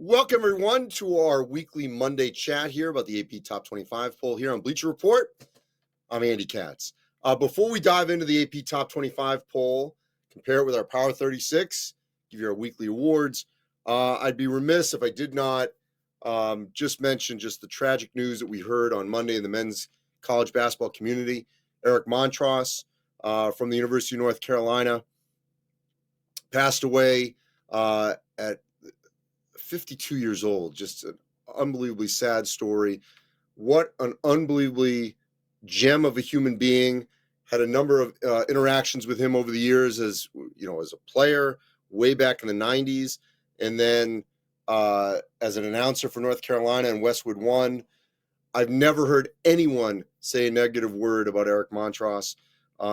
Welcome, everyone, to our weekly Monday chat here about the AP Top 25 poll here on Bleacher Report. I'm Andy Katz. Before we dive into the AP Top 25 poll, compare it with our Power 36, give you our weekly awards, I'd be remiss if I did not just mention just the tragic news that we heard on Monday in the men's college basketball community. Eric Montross from the University of North Carolina passed away at 52 years old. Just an unbelievably sad story. What an unbelievably gem of a human being. Had a number of interactions with him over the years as a player way back in the 90s, and then as an announcer for North Carolina and Westwood One. I've never heard anyone say a negative word about Eric Montross.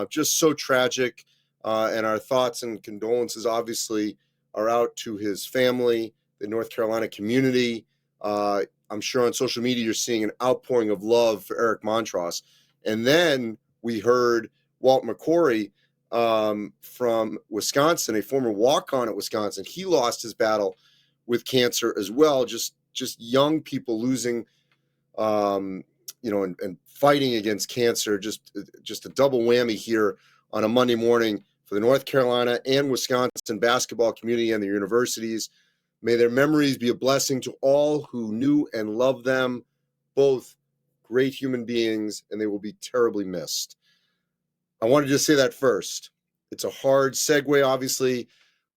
Just so tragic, and our thoughts and condolences obviously are out to his family, the North Carolina community. I'm sure on social media you're seeing an outpouring of love for Eric Montross. And then we heard Walt McCory from Wisconsin, a former walk-on at Wisconsin. He lost his battle with cancer as well. Just young people losing, and fighting against cancer. Just a double whammy here on a Monday morning for the North Carolina and Wisconsin basketball community and the universities. May their memories be a blessing to all who knew and loved them, both great human beings, and they will be terribly missed. I wanted to say that first. It's a hard segue, obviously,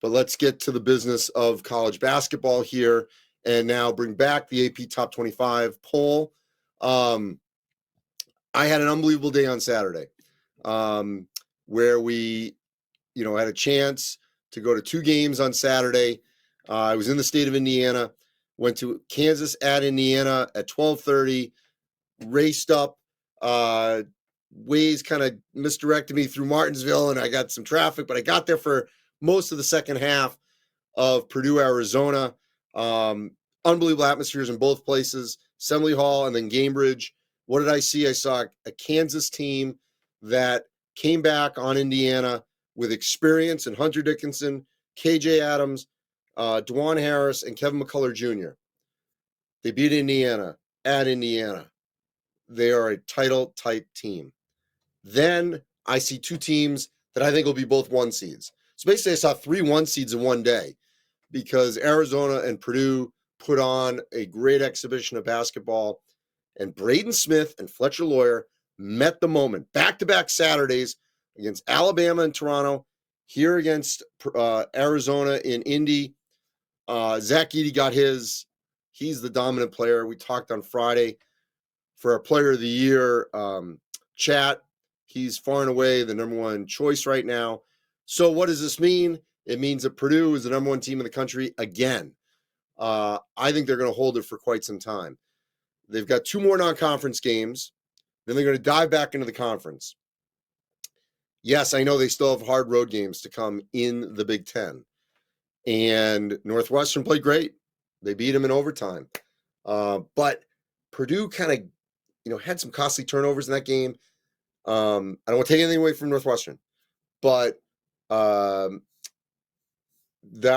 but let's get to the business of college basketball here and now bring back the AP Top 25 poll. I had an unbelievable day on Saturday where we, had a chance to go to two games on Saturday. I was in the state of Indiana, went to Kansas at Indiana at 12:30, raced up. Waze kind of misdirected me through Martinsville, and I got some traffic, but I got there for most of the second half of Purdue, Arizona. Unbelievable atmospheres in both places, Assembly Hall and then Cambridge. What did I see? I saw a Kansas team that came back on Indiana with experience in Hunter Dickinson, KJ Adams, DeJuan Harris, and Kevin McCullough Jr. They beat Indiana at Indiana. They are a title-type team. Then I see two teams that I think will be both one seeds. So basically, I saw 3 1 seeds in one day because Arizona and Purdue put on a great exhibition of basketball, and Braden Smith and Fletcher Lawyer met the moment. Back-to-back Saturdays against Alabama and Toronto, here against Arizona in Indy. Zach Edey got his. He's the dominant player. We talked on Friday for our Player of the Year chat. He's far and away the number one choice right now. So what does this mean? It means that Purdue is the number one team in the country again. I think they're going to hold it for quite some time. They've got 2 more non-conference games. Then they're going to dive back into the conference. Yes, I know they still have hard road games to come in the Big Ten. And Northwestern played great. They beat them in overtime. But Purdue kind of, had some costly turnovers in that game. I don't want to take anything away from Northwestern, but that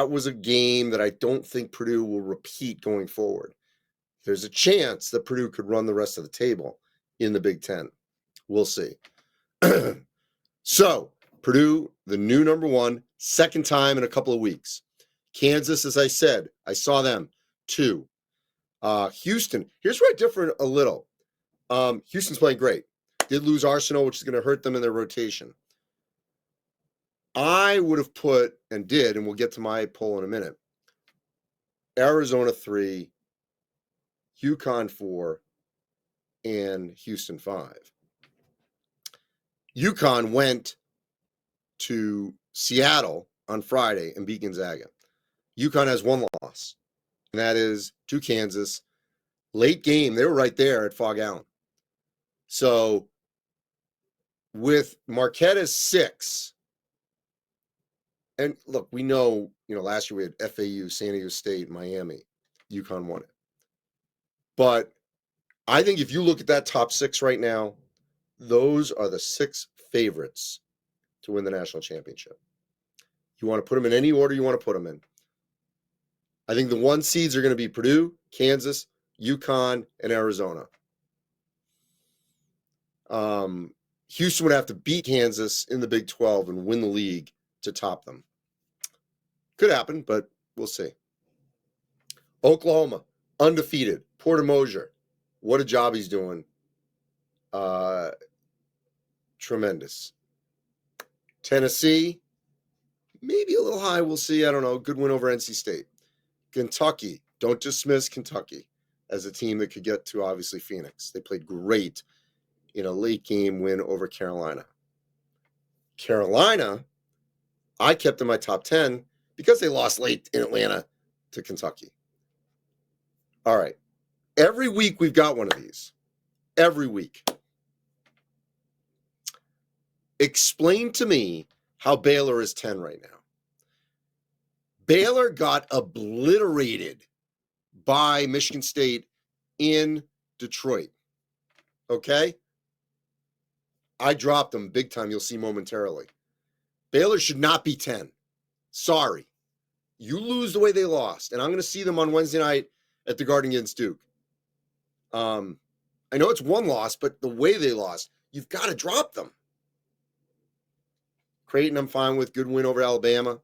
was a game that I don't think Purdue will repeat going forward. There's a chance that Purdue could run the rest of the table in the Big Ten. We'll see. So, Purdue, the new number one, second time in a couple of weeks. Kansas, as I said, I saw them 2. Houston, here's where I differ a little. Houston's playing great. Did lose Arsenal, which is going to hurt them in their rotation. I would have put, and we'll get to my poll in a minute, Arizona 3, UConn 4, and Houston 5. UConn went to Seattle on Friday and beat Gonzaga. UConn has 1 loss, and that is to Kansas. Late game, they were right there at Fog Allen. So with Marquette as 6, and look, we know, last year we had FAU, San Diego State, Miami. UConn won it. But I think if you look at that top 6 right now, those are the 6 favorites to win the national championship. You want to put them in any order you want to put them in. I think the 1 seeds are going to be Purdue, Kansas, UConn, and Arizona. Houston would have to beat Kansas in the Big 12 and win the league to top them. Could happen, but we'll see. Oklahoma, undefeated. Porter Moser, what a job he's doing. Tremendous. Tennessee, maybe a little high. We'll see. I don't know. Good win over NC State. Kentucky, don't dismiss Kentucky as a team that could get to, obviously, Phoenix. They played great in a late game win over Carolina. Carolina, I kept in my top 10 because they lost late in Atlanta to Kentucky. All right. Every week we've got one of these. Every week. Explain to me how Baylor is 10 right now. Baylor got obliterated by Michigan State in Detroit. Okay? I dropped them big time. You'll see momentarily. Baylor should not be 10. Sorry. You lose the way they lost. And I'm going to see them on Wednesday night at the Garden against Duke. I know it's 1 loss, but the way they lost, you've got to drop them. Creighton, I'm fine with. Good win over Alabama.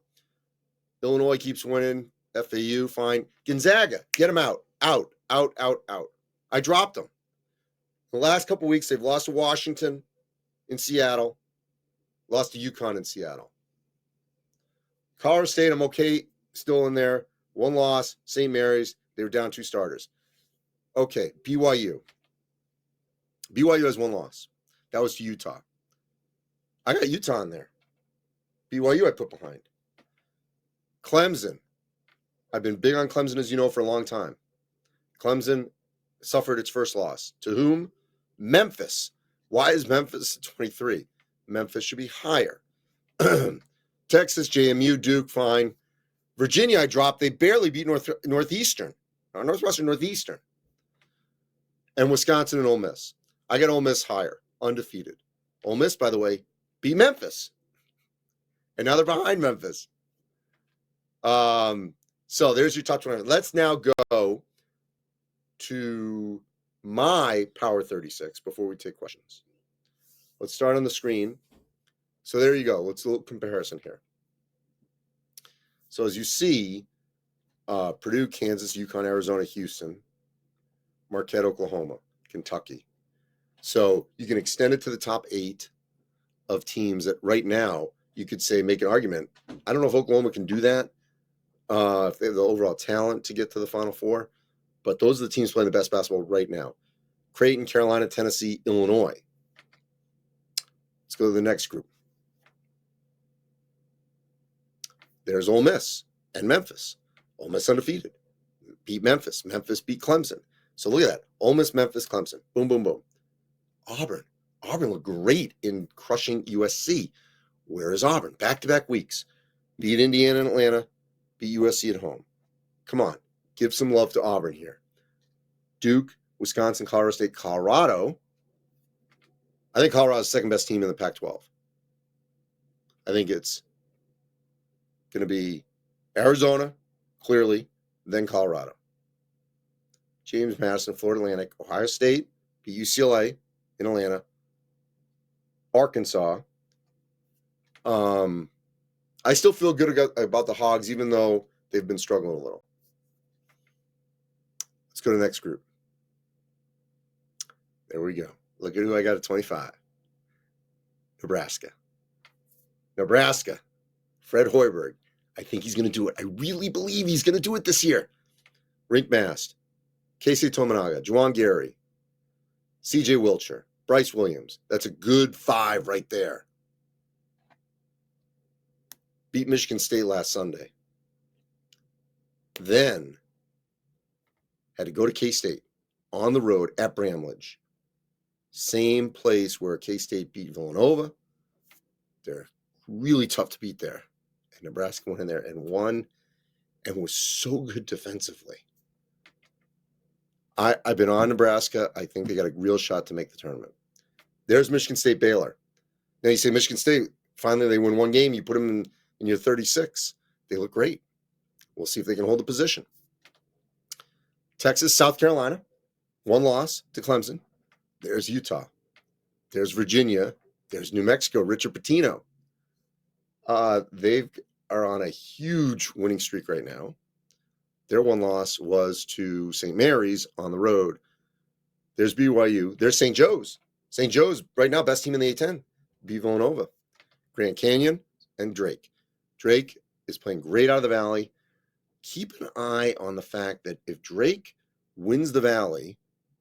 Illinois keeps winning. FAU, fine. Gonzaga, get them out. Out. I dropped them. The last couple of weeks, they've lost to Washington in Seattle, lost to UConn in Seattle. Colorado State, I'm okay, still in there. 1 loss, St. Mary's. They were down 2 starters. Okay, BYU. BYU has 1 loss. That was to Utah. I got Utah in there. BYU I put behind. Clemson. I've been big on Clemson, as you know, for a long time. Clemson suffered its first loss. To whom? Memphis. Why is Memphis 23? Memphis should be higher. Texas, JMU, Duke, fine. Virginia, I dropped. They barely beat Northwestern. And Wisconsin and Ole Miss. I got Ole Miss higher, undefeated. Ole Miss, by the way, beat Memphis. And now they're behind Memphis. So there's your top 20. Let's now go to my Power 36 before we take questions. Let's start on the screen. So there you go. Let's do a little comparison here. So as you see, Purdue, Kansas, UConn, Arizona, Houston, Marquette, Oklahoma, Kentucky. So you can extend it to the top 8 of teams that right now you could say, make an argument. I don't know if Oklahoma can do that, if they have the overall talent to get to the Final Four, but those are the teams playing the best basketball right now. Creighton, Carolina, Tennessee, Illinois. Let's go to the next group. There's Ole Miss and Memphis. Ole Miss undefeated. Beat Memphis. Memphis beat Clemson. So look at that. Ole Miss, Memphis, Clemson. Boom, boom, boom. Auburn. Auburn looked great in crushing USC. Where is Auburn? Back-to-back weeks. Beat Indiana and Atlanta. Beat USC at home. Come on. Give some love to Auburn here. Duke, Wisconsin, Colorado State, Colorado. I think Colorado's the second best team in the Pac-12. I think it's going to be Arizona, clearly, then Colorado. James Madison, Florida Atlantic, Ohio State, beat UCLA in Atlanta, Arkansas. I still feel good about the Hogs, even though they've been struggling a little. Let's go to the next group. There we go. Look at who I got at 25. Nebraska. Fred Hoiberg. I think he's going to do it. I really believe he's going to do it this year. Rink Mast. Casey Tominaga. Juwan Gary. CJ Wilcher. Bryce Williams. That's a good 5 right there. Beat Michigan State last Sunday. Then had to go to K-State on the road at Bramlage. Same place where K-State beat Villanova. They're really tough to beat there. And Nebraska went in there and won and was so good defensively. I've been on Nebraska. I think they got a real shot to make the tournament. There's Michigan State Baylor. Now you say Michigan State, finally they win 1 game. You put them in your 36. They look great. We'll see if they can hold the position. Texas, South Carolina, 1 loss to Clemson. There's Utah. There's Virginia. There's New Mexico, Richard Pitino. They are on a huge winning streak right now. Their 1 loss was to St. Mary's on the road. There's BYU. There's St. Joe's. St. Joe's right now, best team in the A-10. B. Villanova, Grand Canyon, and Drake. Drake is playing great out of the Valley. Keep an eye on the fact that if Drake wins the Valley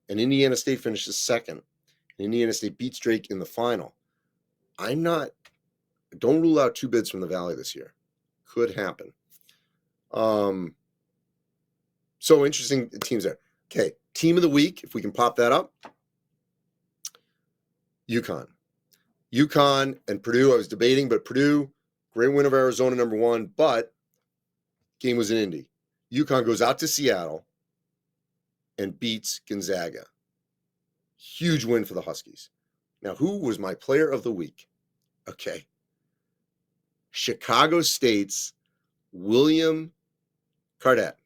and Indiana State finishes second, and Indiana State beats Drake in the final, don't rule out 2 bids from the Valley this year. Could happen. So interesting teams there. Okay, team of the week, if we can pop that up. UConn and Purdue, I was debating, but Purdue, great win of Arizona, number 1, but game was in Indy. UConn goes out to Seattle and beats Gonzaga. Huge win for the Huskies. Now, who was my player of the week? Okay. Chicago State's William Cardette.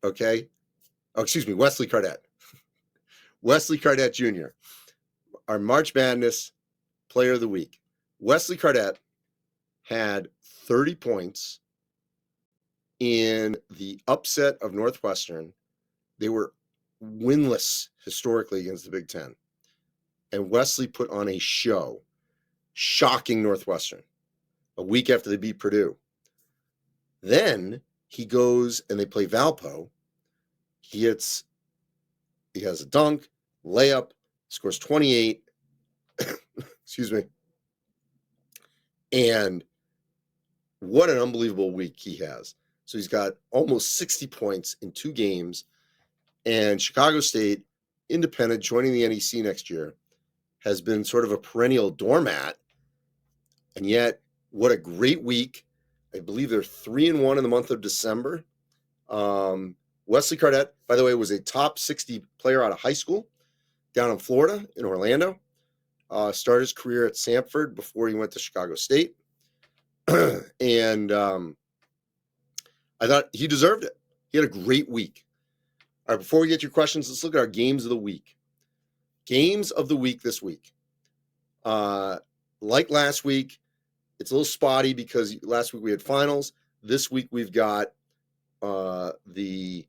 Okay. Oh, excuse me, Wesley Cardette. Wesley Cardette Jr., our March Madness player of the week. Wesley Cardette had 30 points in the upset of Northwestern. They were winless historically against the Big Ten. And Wesley put on a show, shocking Northwestern a week after they beat Purdue. Then he goes and they play Valpo. He has a dunk, layup, scores 28. Excuse me. And what an unbelievable week he has. So he's got almost 60 points in 2 games. And Chicago State, independent, joining the NEC next year, has been sort of a perennial doormat. And yet, what a great week. I believe they're 3-1 in the month of December. Wesley Cardette, by the way, was a top 60 player out of high school down in Florida, in Orlando. Started his career at Samford before he went to Chicago State. And I thought he deserved it. He had a great week. All right, before we get to your questions, let's look at our games of the week. Games of the week this week. Like last week, it's a little spotty because last week we had finals. This week we've got the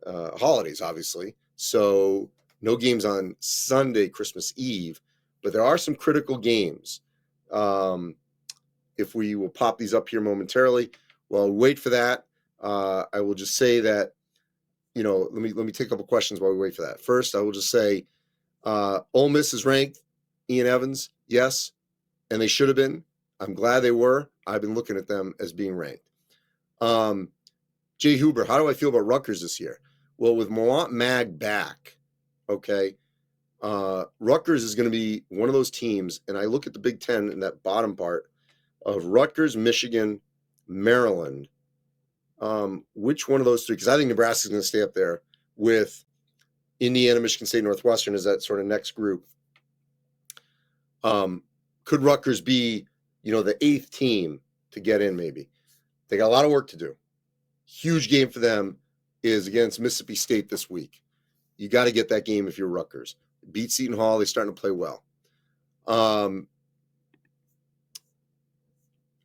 holidays, obviously. So no games on Sunday, Christmas Eve, but there are some critical games. If we will pop these up here momentarily, while we wait for that, I will just say that, let me take a couple questions while we wait for that. First, I will just say Ole Miss is ranked. Ian Evans, yes, and they should have been. I'm glad they were. I've been looking at them as being ranked. Jay Huber, how do I feel about Rutgers this year? Well, with Mawant Mag back, okay, Rutgers is going to be one of those teams, and I look at the Big Ten in that bottom part of Rutgers, Michigan, Maryland. Which one of those 3? Because I think Nebraska is going to stay up there with Indiana, Michigan State, Northwestern as that sort of next group. Could Rutgers be, the 8th team to get in maybe? They got a lot of work to do. Huge game for them is against Mississippi State this week. You got to get that game if you're Rutgers. Beat Seton Hall. They're starting to play well. I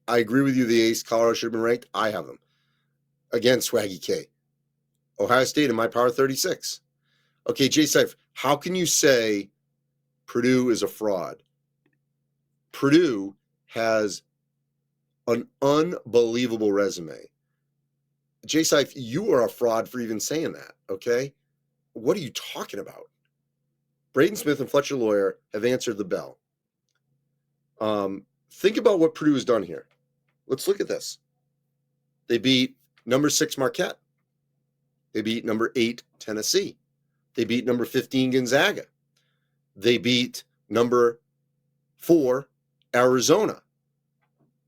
agree with you. The Ace, Colorado should have been ranked. I have them. Again, Swaggy K. Ohio State in my power 36. Okay, Jay Seif, how can you say Purdue is a fraud? Purdue has an unbelievable resume. Jay Seif, you are a fraud for even saying that, okay? What are you talking about? Braden Smith and Fletcher Lawyer have answered the bell. Think about what Purdue has done here. Let's look at this. They beat number 6 Marquette. They beat number 8 Tennessee. They beat number 15 Gonzaga. They beat number 4 Arizona.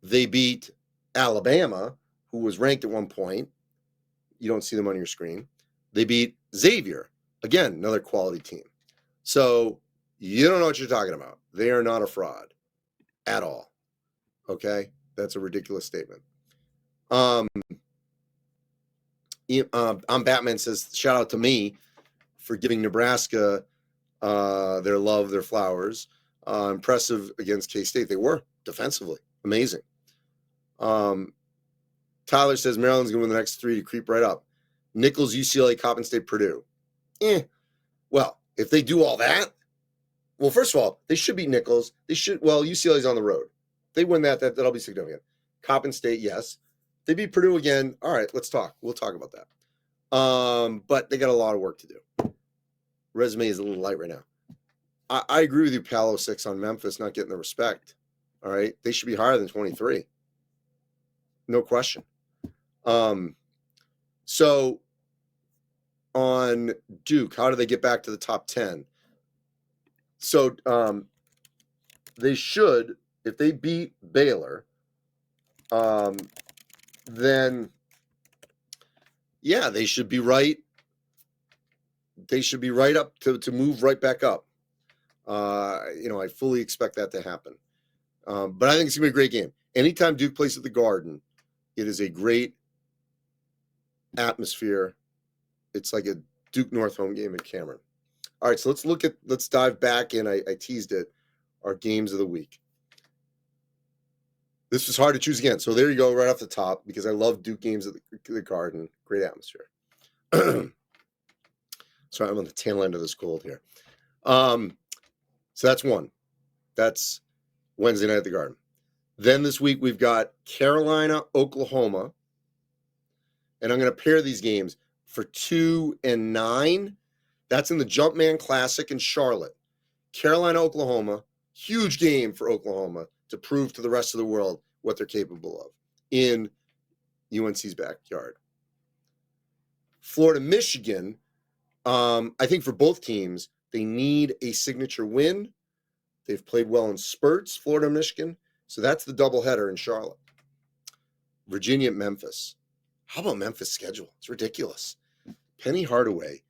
They beat Alabama, who was ranked at one point. You don't see them on your screen. They beat Xavier. Again, another quality team. So you don't know what you're talking about. They are not a fraud at all. Okay? That's a ridiculous statement. I'm Batman says, shout out to me for giving Nebraska their love, their flowers. Impressive against K-State. They were defensively amazing. Tyler says Maryland's going to win the next 3 to creep right up. Nichols, UCLA, Coppin State, Purdue. Well, if they do all that, well, first of all, they should beat Nichols. UCLA's on the road. If they win that'll be significant. Coppin State, yes. They beat Purdue again. All right, let's talk. We'll talk about that. But they got a lot of work to do. Resume is a little light right now. I agree with you, Palo 6 on Memphis not getting the respect. All right, they should be higher than 23. No question. So on Duke, how do they get back to the top 10? So they should, if they beat Baylor, then yeah, they should be right. They should be right up to move right back up. I fully expect that to happen. But I think it's gonna be a great game. Anytime Duke plays at the Garden, it is a great atmosphere. It's like a Duke North home game at Cameron. All right, so let's dive back in. I teased it. Our games of the week. This was hard to choose again. So there you go, right off the top, because I love Duke games at the Garden. Great atmosphere. Sorry, I'm on the tail end of this cold here. So that's one. That's Wednesday night at the Garden. Then this week we've got Carolina, Oklahoma. And I'm going to pair these games for 2 and 9. That's in the Jumpman Classic in Charlotte. Carolina, Oklahoma. Huge game for Oklahoma to prove to the rest of the world what they're capable of in UNC's backyard. Florida, Michigan. I think for both teams, they need a signature win. They've played well in spurts, Florida, Michigan. So that's the doubleheader in Charlotte. Virginia, Memphis. How about Memphis' schedule? It's ridiculous. Penny Hardaway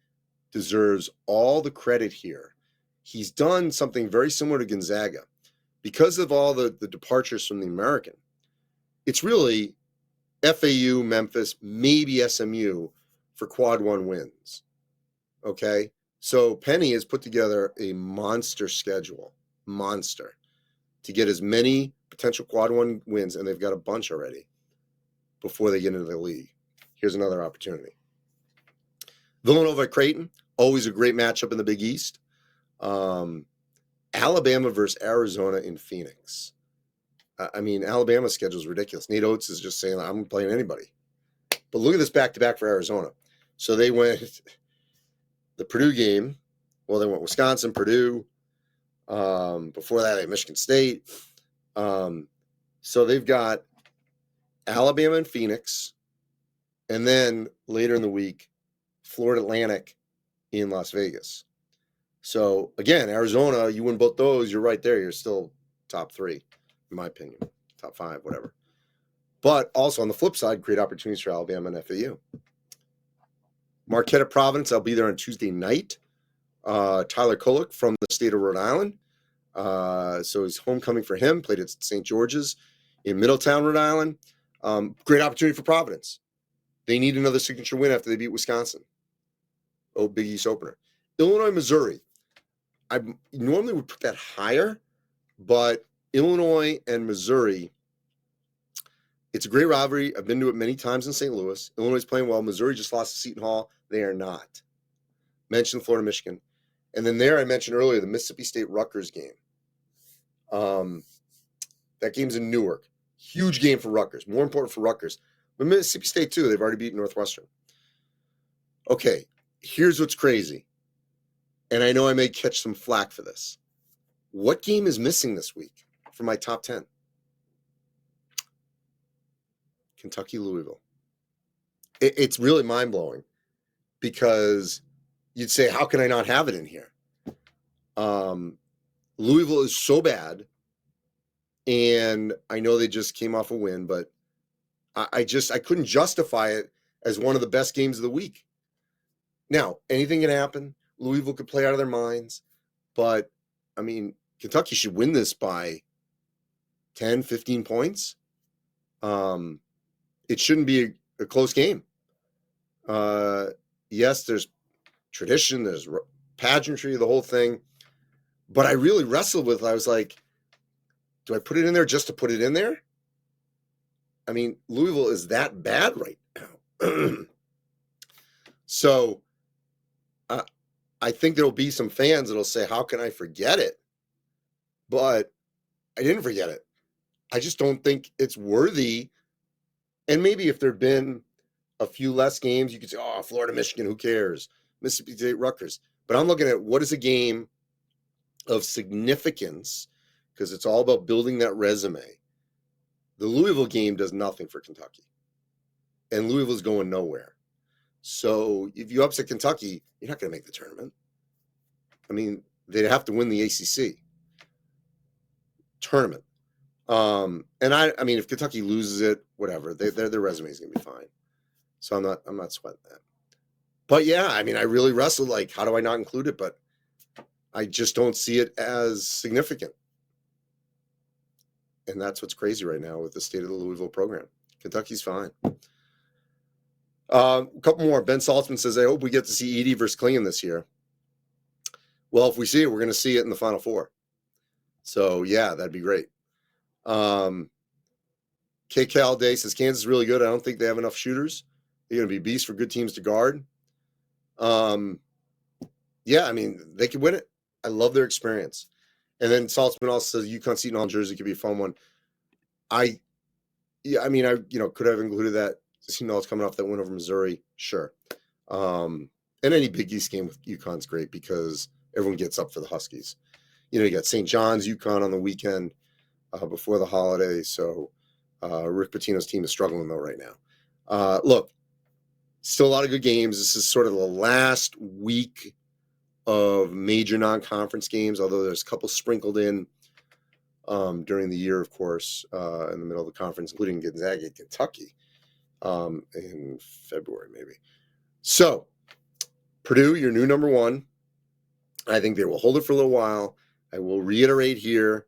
deserves all the credit here. He's done something very similar to Gonzaga. Because of all the departures from the American, it's really FAU, Memphis, maybe SMU for quad 1 wins. Okay? So Penny has put together a monster schedule. Monster. To get as many potential quad 1 wins, and they've got a bunch already, before they get into the league. Here's another opportunity. Villanova, Creighton, always a great matchup in the Big East. Alabama versus Arizona in Phoenix. Alabama's schedule is ridiculous. Nate Oates is just saying, I'm playing anybody. But look at this back-to-back for Arizona. So they went the Purdue game. Well, they went Wisconsin, Purdue. Before that, they had Michigan State. So they've got Alabama and Phoenix. And then later in the week, Florida Atlantic in Las Vegas. So, again, Arizona, you win both those, you're right there. You're still top 3, in my opinion. Top 5, whatever. But also on the flip side, great opportunities for Alabama and FAU. Marquette at Providence, I'll be there on Tuesday night. Tyler Kolek from the state of Rhode Island. So it's homecoming for him. Played at St. George's in Middletown, Rhode Island. Great opportunity for Providence. They need another signature win after they beat Wisconsin. Big East opener. Illinois, Missouri. I normally would put that higher, but Illinois and Missouri, it's a great rivalry. I've been to it many times in St. Louis. Illinois is playing well. Missouri just lost to Seton Hall. They are not. Mentioned Florida, Michigan. And then there I mentioned earlier the Mississippi State-Rutgers game. That game's in Newark. Huge game for Rutgers. More important for Rutgers. But Mississippi State, too. They've already beaten Northwestern. Okay, here's what's crazy. And I know I may catch some flack for this. What game is missing this week for my top 10? Kentucky, Louisville. It's really mind-blowing because you'd say, how can I not have it in here? Louisville is so bad, and I know they just came off a win, but I couldn't justify it as one of the best games of the week. Now, anything can happen. Louisville could play out of their minds, but, Kentucky should win this by 10, 15 points. It shouldn't be a close game. Yes, there's tradition, there's pageantry, the whole thing. But I really wrestled with, I was like, do I put it in there just to put it in there? I mean, Louisville is that bad right now. So I think there'll be some fans that'll say, how can I forget it? But I didn't forget it. I just don't think it's worthy. And maybe if there'd been a few less games, you could say, oh, Florida, Michigan, who cares? Mississippi State, Rutgers. But I'm looking at what is a game of significance, because it's all about building that resume. The Louisville game does nothing for Kentucky. And Louisville's going nowhere. So if you upset Kentucky, you're not going to make the tournament. I mean, they'd have to win the ACC tournament. And I mean, if Kentucky loses it, whatever, their resume is going to be fine. So I'm not sweating that. But yeah, I mean, I really wrestled, like, how do I not include it? But I just don't see it as significant. And that's what's crazy right now with the state of the Louisville program. Kentucky's fine. A couple more. Ben Saltzman says, I hope we get to see Edey versus Klingon this year. Well, if we see it, we're going to see it in the Final Four. So, yeah, that'd be great. K. Cal Day says, Kansas is really good. I don't think they have enough shooters. They're going to be beasts for good teams to guard. Yeah, I mean, they could win it. I love their experience. And then Saltzman also says UConn Seton Hall Jersey could be a fun one. I could have included that. Seton Hall's coming off that win over Missouri. Sure. And any Big East game with UConn's great because everyone gets up for the Huskies. You know, you got St. John's, UConn on the weekend before the holiday. So Rick Pitino's team is struggling, though, right now. Look, still a lot of good games. This is sort of the last week of major non-conference games, although there's a couple sprinkled in during the year, of course, in the middle of the conference, including Gonzaga and Kentucky in February, maybe. So, Purdue, your new number one. I think they will hold it for a little while. I will reiterate here,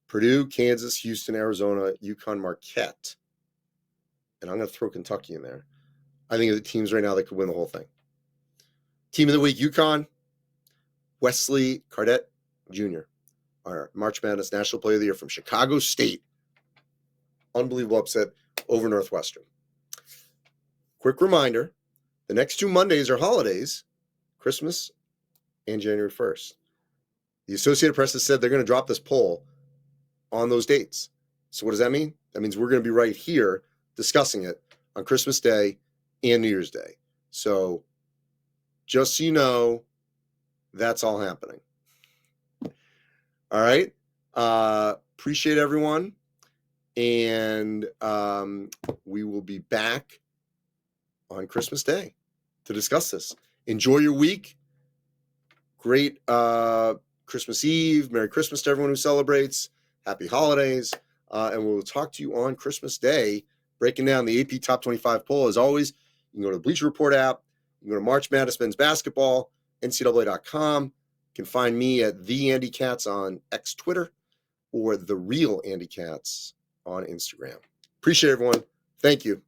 Purdue, Kansas, Houston, Arizona, UConn, Marquette. And I'm going to throw Kentucky in there. I think of the teams right now that could win the whole thing. Team of the week, UConn, Wesley Cardette Jr., our March Madness National Player of the Year from Chicago State. Unbelievable upset over Northwestern. Quick reminder, the next 2 Mondays are holidays, Christmas and January 1st. The Associated Press has said they're going to drop this poll on those dates. So what does that mean? That means we're going to be right here discussing it on Christmas Day and New Year's Day. So just so you know, that's all happening. All right. Appreciate everyone. And we will be back on Christmas Day to discuss this. Enjoy your week. Great Christmas Eve. Merry Christmas to everyone who celebrates. Happy holidays. And we'll talk to you on Christmas Day, breaking down the AP Top 25 poll. As always, you can go to the Bleacher Report app. You can go to March Madness Men's Basketball, NCAA.com. You can find me at the Andy Katz on X Twitter or the real Andy Katz on Instagram. Appreciate everyone. Thank you.